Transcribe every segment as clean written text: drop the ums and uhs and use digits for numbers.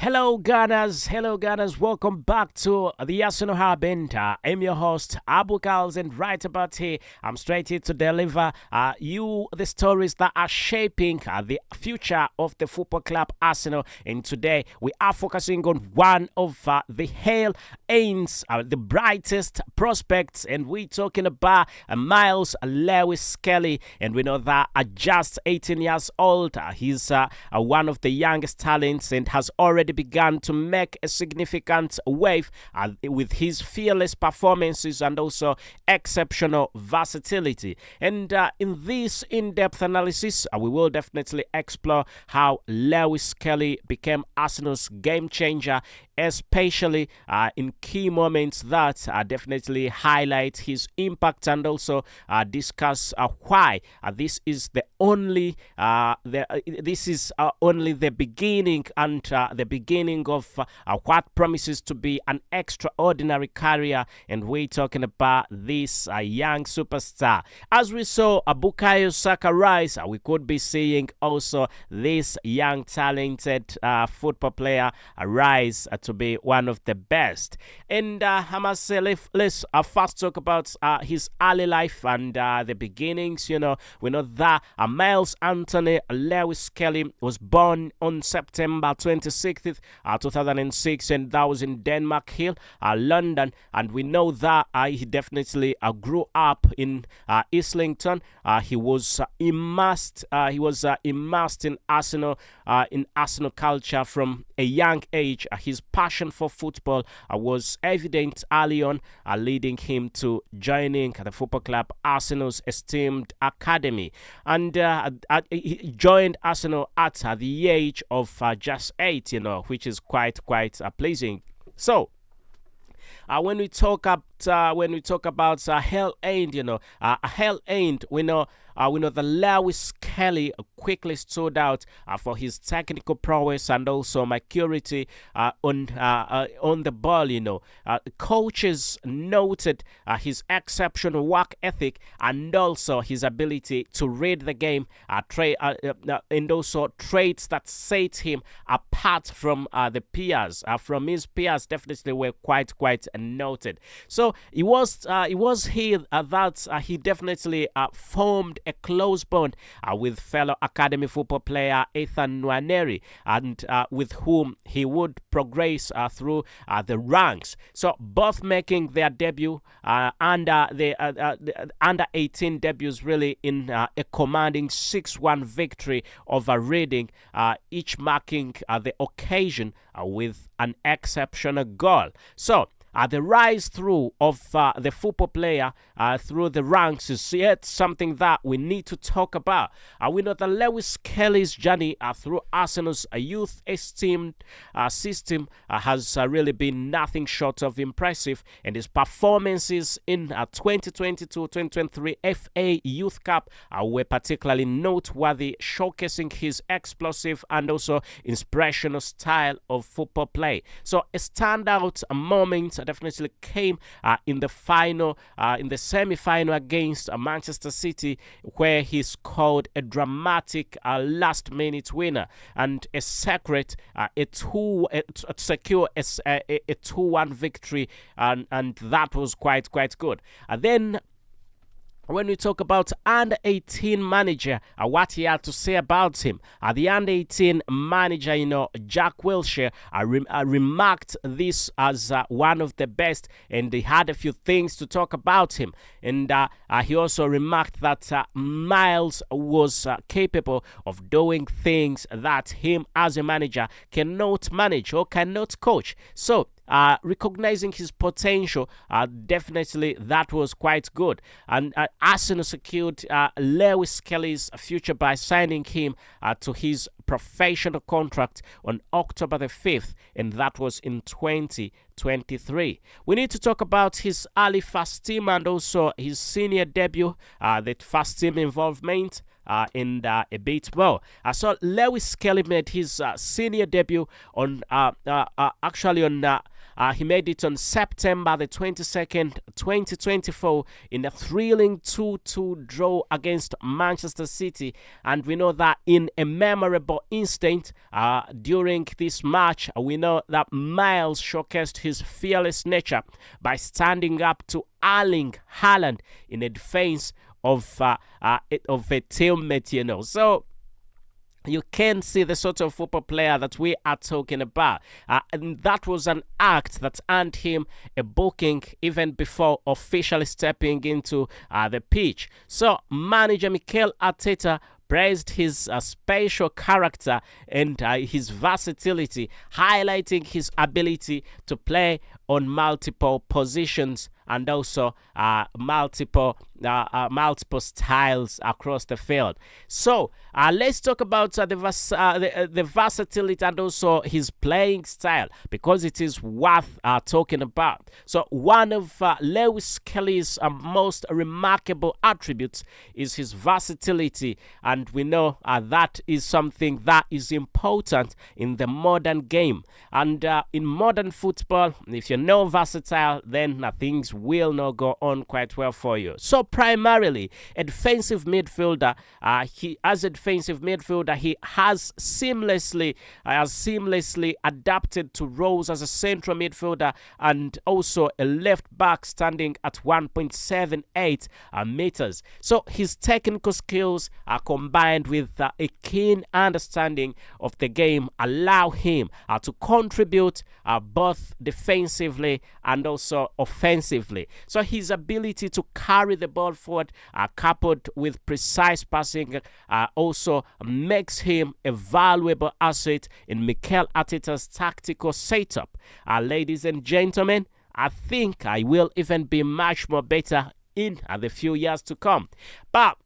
Hello Gunners, welcome back to the Arsenal Hub and I'm your host Abu Kals, and right about here I'm straight here to deliver you the stories that are shaping the future of the football club Arsenal. And today we are focusing on one of the hail aims, the brightest prospects, and we're talking about Miles Lewis-SKELLY. And we know that at just 18 years old, he's one of the youngest talents and has already begun to make a significant wave with his fearless performances and also exceptional versatility. And in this in-depth analysis, we will definitely explore how Lewis-SKELLY became Arsenal's game changer, especially in key moments that definitely highlight his impact, and also discuss why this is only the beginning, and the beginning of what promises to be an extraordinary career. And we're talking about this young superstar. As we saw Bukayo Saka rise, we could be seeing also this young talented football player rise to be one of the best. And I must say, let's first talk about his early life and the beginnings. We know that Miles Anthony Lewis-SKELLY was born on September 26th, 2006, and that was in Denmark Hill, London. And we know that he definitely grew up in Islington. He was immersed. In Arsenal culture from a young age. His passion for football was evident early on, leading him to joining the football club Arsenal's esteemed academy. And he joined Arsenal at the age of just 8, which is quite pleasing. So when we talk about Hell End, Hell End, we know that Lewis-SKELLY quickly stood out for his technical prowess and also maturity on the ball. Coaches noted his exceptional work ethic and also his ability to read the game, and also traits that set him apart from the peers. From his peers, definitely were quite noted. So it was here that he definitely formed a close bond with fellow academy football player Ethan Nwaneri, and with whom he would progress through the ranks. So both making their debut under the under 18 debuts, really, in a commanding 6-1 victory over Reading, each marking the occasion with an exceptional goal. So the rise through of the football player through the ranks is yet something that we need to talk about. We know that Lewis-SKELLY's journey through Arsenal's youth esteemed system has really been nothing short of impressive, and his performances in 2022-2023 FA Youth Cup were particularly noteworthy, showcasing his explosive and also inspirational style of football play. So a standout moment definitely came in the semi-final against Manchester City, where he scored a dramatic last-minute winner and a secret secure a 2-1 victory, and that was quite good. Then when we talk about under 18 manager, what he had to say about him, the under 18 manager, Jack Wilshere, remarked this as one of the best, and he had a few things to talk about him. And he also remarked that Miles was capable of doing things that him as a manager cannot manage or cannot coach. So recognizing his potential, definitely that was quite good. And Arsenal secured Lewis-SKELLY's future by signing him to his professional contract on October the 5th, and that was in 2023. We need to talk about his early first team and also his senior debut, the first team involvement. a bit more. So Lewis-SKELLY made his senior debut on he made it on September the 22nd, 2024 in a thrilling 2-2 draw against Manchester City. And we know that in a memorable instant during this match, we know that Miles showcased his fearless nature by standing up to Erling Haaland in a defense of a teammate, So you can see the sort of football player that we are talking about. And that was an act that earned him a booking even before officially stepping into the pitch. So manager Mikel Arteta praised his special character and his versatility, highlighting his ability to play on multiple positions and also multiple styles across the field. So let's talk about the versatility and also his playing style, because it is worth talking about. So one of Lewis-SKELLY's most remarkable attributes is his versatility, and we know that is something that is important in the modern game. And in modern football, if you're not versatile, then things will not go on quite well for you. So primarily a defensive midfielder, he has seamlessly adapted to roles as a central midfielder and also a left back, standing at 1.78 meters. So his technical skills are combined with a keen understanding of the game allow him to contribute both defensively and also offensively. So his ability to carry the ball forward, coupled with precise passing, also makes him a valuable asset in Mikel Arteta's tactical setup. Ladies and gentlemen, I think I will even be much more better in the few years to come. But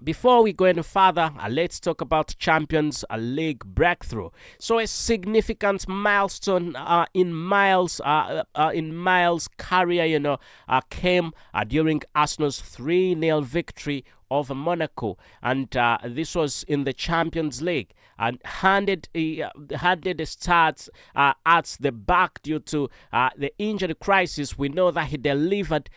before we go any further, let's talk about Champions League breakthrough. So a significant milestone in Miles' career, came during Arsenal's 3-0 victory over Monaco, and this was in the Champions League, and handed a start at the back due to the injury crisis. We know that he delivered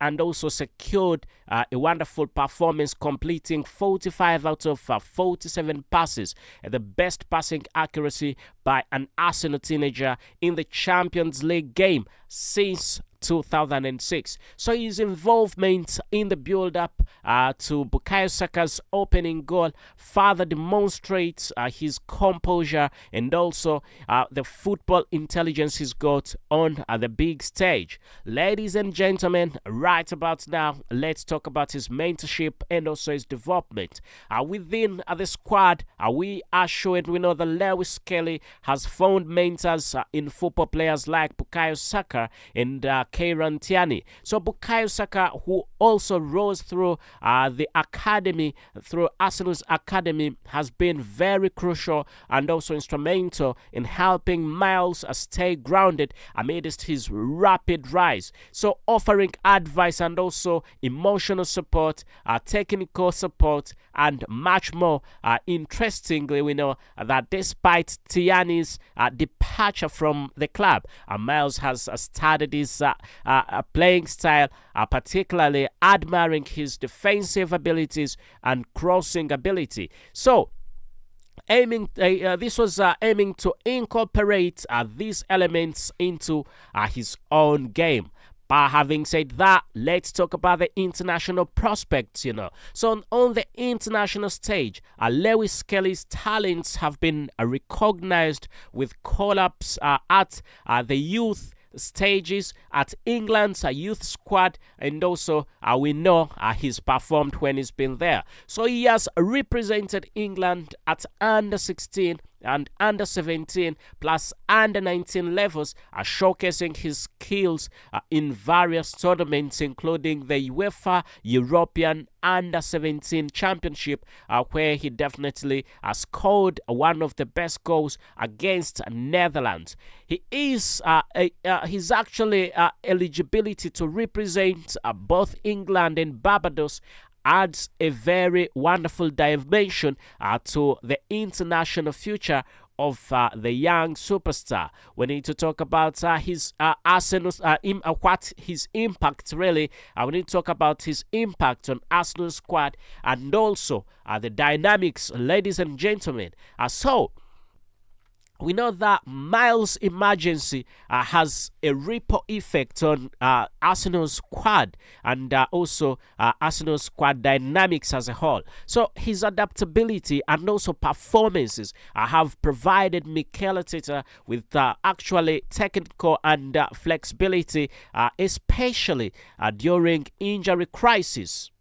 and also secured a wonderful performance, completing 45 out of 47 passes, the best passing accuracy by an Arsenal teenager in the Champions League game since 2006. So his involvement in the build-up to Bukayo Saka's opening goal further demonstrates his composure and also the football intelligence he's got on the big stage. Ladies and gentlemen, right about now, let's talk about his mentorship and also his development. Within the squad, we know that Lewis-SKELLY has found mentors in football players like Bukayo Saka and Kieran Tierney. So Bukayo Saka, who also rose through the academy, through Arsenal's academy, has been very crucial and also instrumental in helping Miles stay grounded amidst his rapid rise. So offering advice and also emotional support, technical support, and much more. Interestingly, we know that despite Tierney's departure from the club, Miles has started his playing style, particularly admiring his defensive abilities and crossing ability. So aiming to incorporate these elements into his own game. But having said that, let's talk about the international prospects, So on the international stage, Lewis-SKELLY's talents have been recognized with call-ups at the youth stages at England's youth squad, and also we know he's performed when he's been there. So he has represented England at under 16 and under 17 plus under 19 levels, showcasing his skills in various tournaments, including the UEFA European Under 17 Championship, where he definitely scored one of the best goals against Netherlands. He's actually eligibility to represent both England and Barbados adds a very wonderful dimension to the international future of the young superstar. We need to talk about his Arsenal's what his impact really. We need to talk about his impact on Arsenal's squad and also the dynamics, ladies and gentlemen. So we know that Miles' emergency has a ripple effect on Arsenal's squad and also Arsenal's squad dynamics as a whole. So his adaptability and also performances have provided Mikel Arteta with actually technical and flexibility, especially during injury crisis.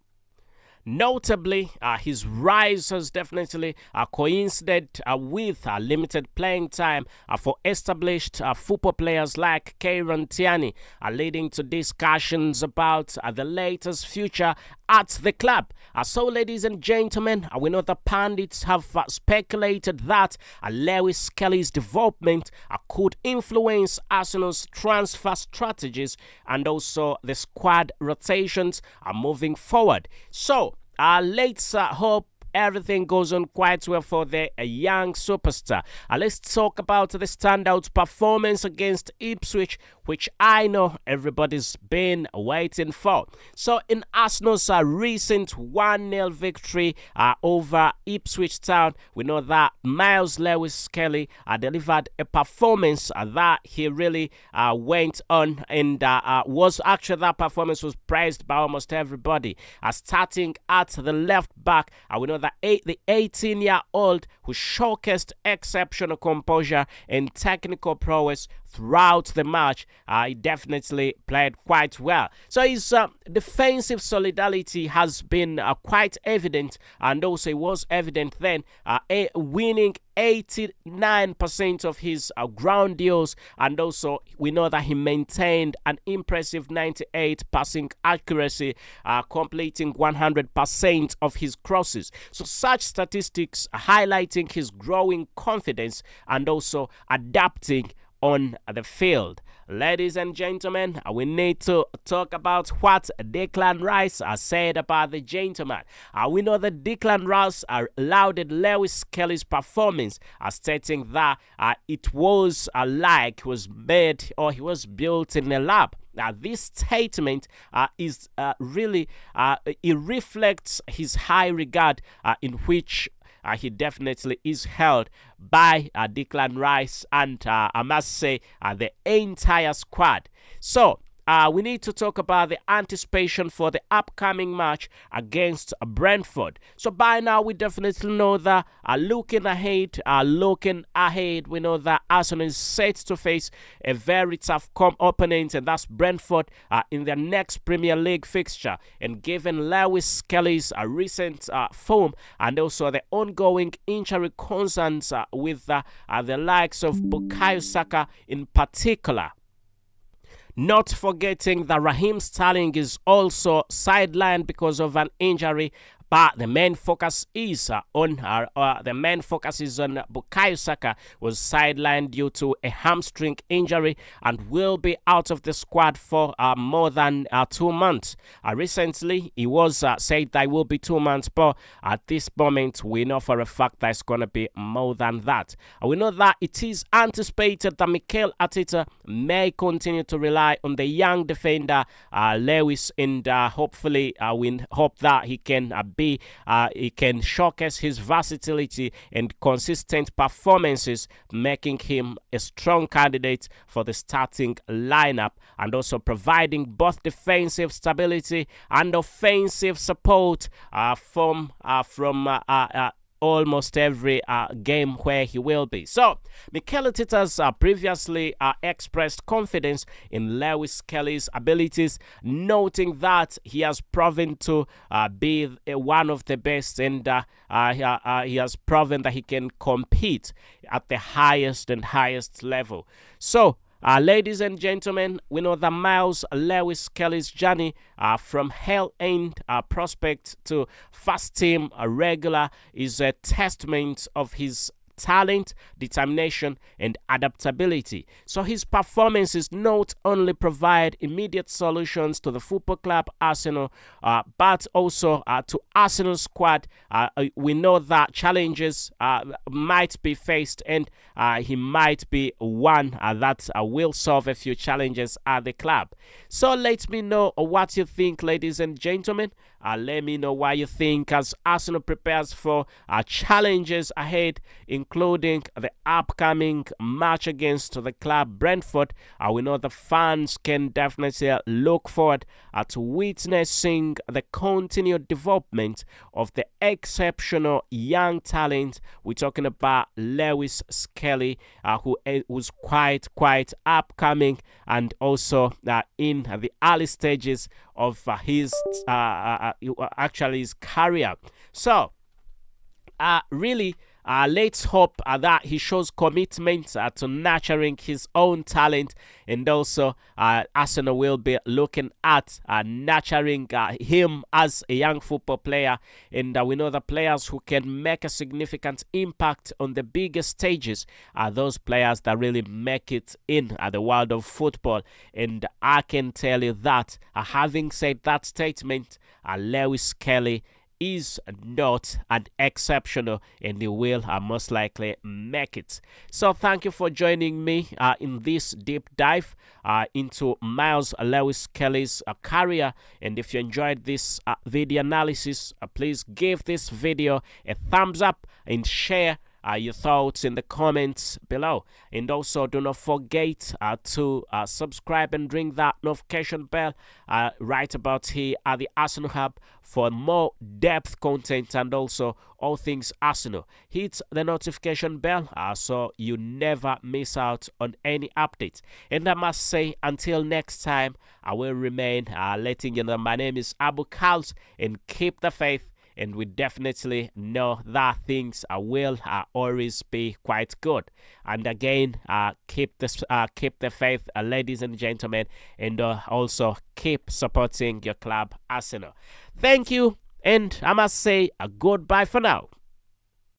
Notably, his rise has definitely coincided with limited playing time for established football players like Kieran Tierney, leading to discussions about the latest future at the club. So, ladies and gentlemen, we know the pundits have speculated that Lewis-SKELLY's development could influence Arsenal's transfer strategies and also the squad rotations moving forward. So, let's hope everything goes on quite well for the young superstar. Let's talk about the standout performance against Ipswich, which I know everybody's been waiting for. So in Arsenal's recent 1-0 victory over Ipswich Town, we know that Miles Lewis-SKELLY delivered a performance that he really went on and that performance was praised by almost everybody. Starting at the left back, we know that the 18-year-old who showcased exceptional composure and technical prowess throughout the match, he definitely played quite well. So his defensive solidarity has been quite evident, and also it was evident then, winning 89% of his ground deals, and also we know that he maintained an impressive 98 passing accuracy, completing 100% of his crosses. So such statistics highlighting his growing confidence and also adapting on the field. Ladies and gentlemen, we need to talk about what Declan Rice said about the gentleman. We know that Declan Rice lauded Lewis-SKELLY's performance, stating that it was like he was made or he was built in a lab. This statement is really, it reflects his high regard in which he definitely is held by Declan Rice and I must say the entire squad. So we need to talk about the anticipation for the upcoming match against Brentford. So by now we definitely know that looking ahead, we know that Arsenal is set to face a very tough opponent, and that's Brentford in their next Premier League fixture. And given Lewis-SKELLY's recent form and also the ongoing injury concerns with the likes of Bukayo Saka in particular. Not forgetting that Raheem Sterling is also sidelined because of an injury. But the main focus is on Bukayo Saka, was sidelined due to a hamstring injury and will be out of the squad for more than 2 months. Recently, it was said that it will be 2 months, but at this moment, we know for a fact that it's going to be more than that. We know that it is anticipated that Mikel Arteta may continue to rely on the young defender Lewis, and hopefully we hope that he can showcase his versatility and consistent performances, making him a strong candidate for the starting lineup and also providing both defensive stability and offensive support from almost every game where he will be. So, Mikel Arteta's previously expressed confidence in Lewis-SKELLY's abilities, noting that he has proven to be one of the best, and he has proven that he can compete at the highest level. So, ladies and gentlemen, we know that Miles Lewis-SKELLY's journey from Hell End prospect to first team regular is a testament of his talent, determination, and adaptability. So his performances not only provide immediate solutions to the football club Arsenal, but also to Arsenal squad. We know that challenges might be faced, and he might be one that will solve a few challenges at the club. So let me know what you think, ladies and gentlemen. Let me know what you think as Arsenal prepares for challenges ahead, including the upcoming match against the club Brentford. We know the fans can definitely look forward to witnessing the continued development of the exceptional young talent. We're talking about LEWIS-SKELLY, who's quite upcoming, and also in the early stages of his career. So really, let's hope that he shows commitment to nurturing his own talent, and also Arsenal will be looking at nurturing him as a young football player. And we know the players who can make a significant impact on the biggest stages are those players that really make it in the world of football. And I can tell you that, having said that statement, LEWIS-SKELLY is not an exceptional, and he will most likely make it. So thank you for joining me in this deep dive into Miles LEWIS-SKELLY's career. And if you enjoyed this video analysis, please give this video a thumbs up and share your thoughts in the comments below. And also do not forget to subscribe and ring that notification bell right about here at the Arsenal Hub for more depth content and also all things Arsenal. Hit the notification bell so you never miss out on any updates. And I must say, until next time, I will remain letting you know my name is Abu Kals, and keep the faith. And we definitely know that things will always be quite good. And again, keep the faith, ladies and gentlemen, and also keep supporting your club Arsenal. Thank you, and I must say a goodbye for now.